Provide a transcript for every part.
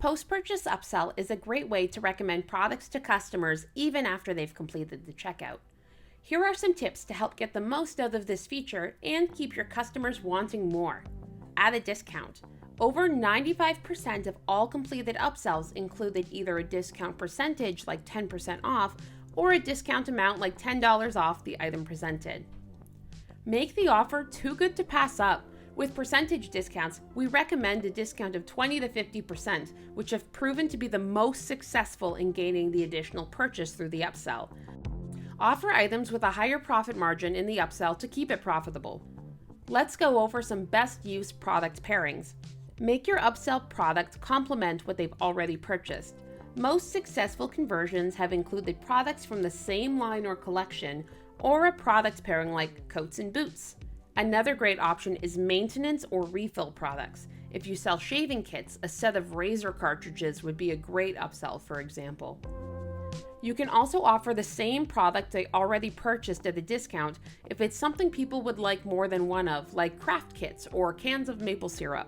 Post-Purchase Upsell is a great way to recommend products to customers even after they've completed the checkout. Here are some tips to help get the most out of this feature and keep your customers wanting more. Add a discount. Over 95% of all completed upsells included either a discount percentage like 10% off or a discount amount like $10 off the item presented. Make the offer too good to pass up. With percentage discounts, we recommend a discount of 20 to 50%, which have proven to be the most successful in gaining the additional purchase through the upsell. Offer items with a higher profit margin in the upsell to keep it profitable. Let's go over some best use product pairings. Make your upsell product complement what they've already purchased. Most successful conversions have included products from the same line or collection, or a product pairing like coats and boots. Another great option is maintenance or refill products. If you sell shaving kits, a set of razor cartridges would be a great upsell, for example. You can also offer the same product they already purchased at a discount if it's something people would like more than one of, like craft kits or cans of maple syrup.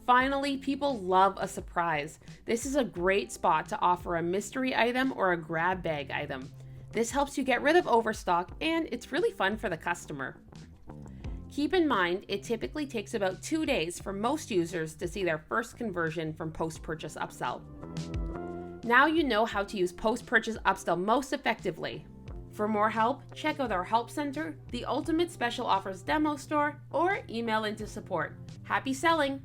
Finally, people love a surprise. This is a great spot to offer a mystery item or a grab bag item. This helps you get rid of overstock, and it's really fun for the customer. Keep in mind, it typically takes about 2 days for most users to see their first conversion from post-purchase upsell. Now you know how to use post-purchase upsell most effectively. For more help, check out our Help Center, the Ultimate Special Offers Demo Store, or email into support. Happy selling!